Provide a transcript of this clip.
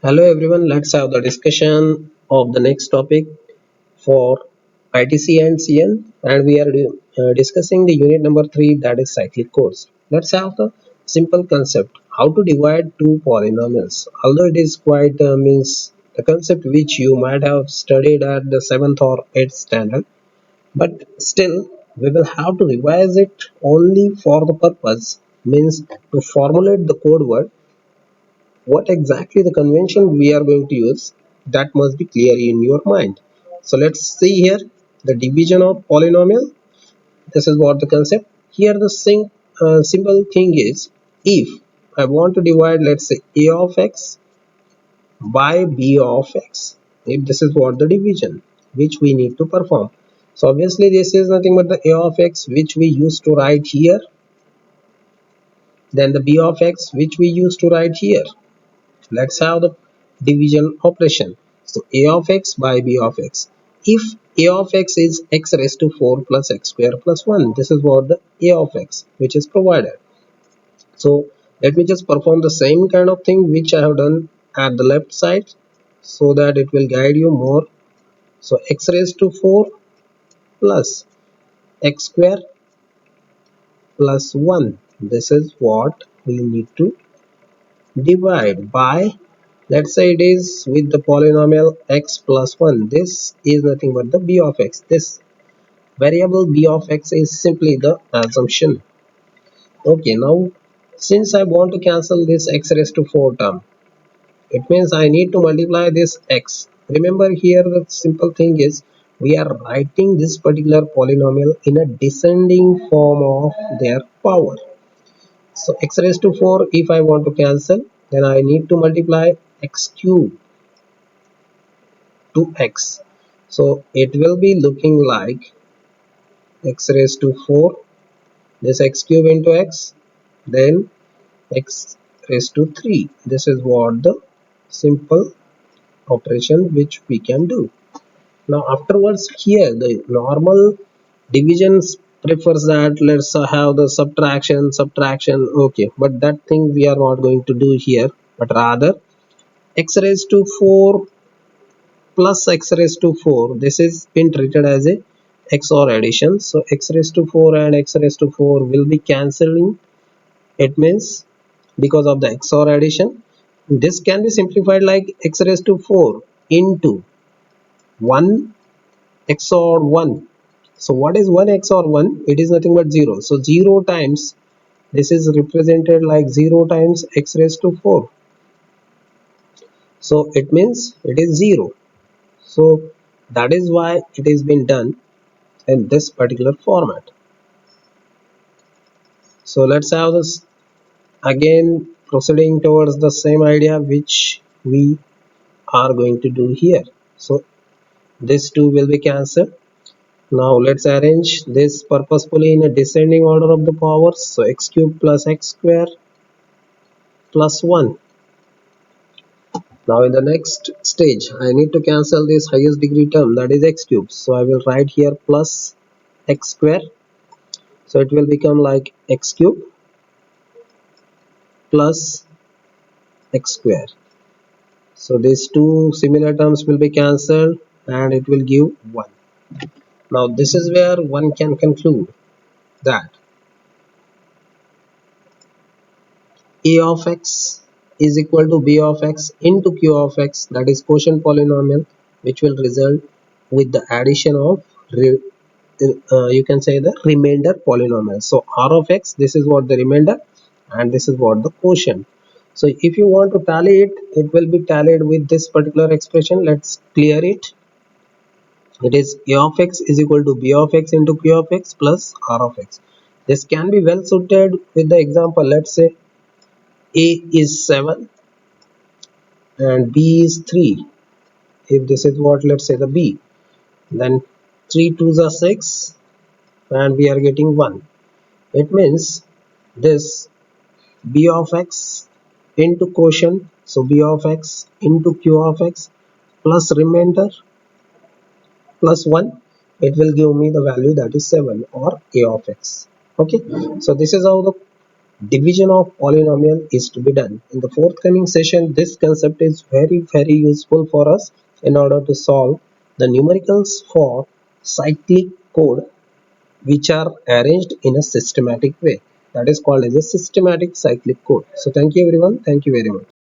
Hello everyone, let's have the discussion of the next topic for ITC and CN, and we are discussing the unit number 3, that is cyclic codes. Let's have the simple concept how to divide two polynomials. Although it is quite means the concept which you might have studied at the 7th or 8th standard, but still we will have to revise it only for the purpose means to formulate the code word what exactly the convention we are going to use, that must be clear in your mind. So let's see here the division of polynomial. This is what the concept here. The simple thing is, if I want to divide, let's say, a of x by b of x, if this is what the division which we need to perform. So obviously this is nothing but the a of x which we used to write here, then the b of x which we used to write here. Let's have the division operation. So a of x by b of x. If a of x is x raised to 4 plus x square plus 1, this is what the a of x which is provided. So let me just perform the same kind of thing which I have done at the left side so that it will guide you more. So x raised to 4 plus x square plus 1. This is what we need to divide by. Let's say it is with the polynomial x plus 1. This is nothing but the b of x. This variable b of x is simply the assumption. Okay, now since I want to cancel this x raised to 4 term, it means I need to multiply this x. Remember here the simple thing is we are writing this particular polynomial in a descending form of their power. So x raised to 4, if I want to cancel, then I need to multiply x cube to x. So it will be looking like x raised to 4, this x cube into x, then x raised to 3. This is what the simple operation which we can do. Now afterwards here the normal divisions prefers that let's have the subtraction, okay, but that thing we are not going to do here, but rather x raised to 4 plus x raised to 4, this is been treated as a XOR addition. So x raised to 4 and x raised to 4 will be cancelling. It means because of the XOR addition, this can be simplified like x raised to 4 into 1 XOR 1. So what is 1 XOR 1? It is nothing but 0. So 0 times, this is represented like 0 times x raised to 4. So it means it is 0. So that is why it has been done in this particular format. So let's have this again, proceeding towards the same idea which we are going to do here. So this 2 will be cancelled. Now let's arrange this purposefully in a descending order of the powers. So x cube plus x square plus 1. Now in the next stage I need to cancel this highest degree term, that is x cube. So I will write here plus x square. So it will become like x cube plus x square. So these two similar terms will be cancelled and it will give 1. Now this is where one can conclude that a of x is equal to b of x into q of x, that is quotient polynomial, which will result with the addition of you can say the remainder polynomial. So r of x, this is what the remainder and this is what the quotient. So if you want to tally it, it will be tallied with this particular expression. Let's clear it. It is a of x is equal to b of x into q of x plus r of x. This can be well suited with the example. Let's say a is 7 and b is 3. If this is what, let's say, the b, then 3 2s are 6 and we are getting 1. It means this b of x into quotient, so b of x into q of x plus remainder plus 1, it will give me the value that is 7 or a of x. Okay, so this is how the division of polynomial is to be done. In the forthcoming session, this concept is very useful for us in order to solve the numericals for cyclic code which are arranged in a systematic way. That is called as a systematic cyclic code. So thank you everyone. Thank you very much.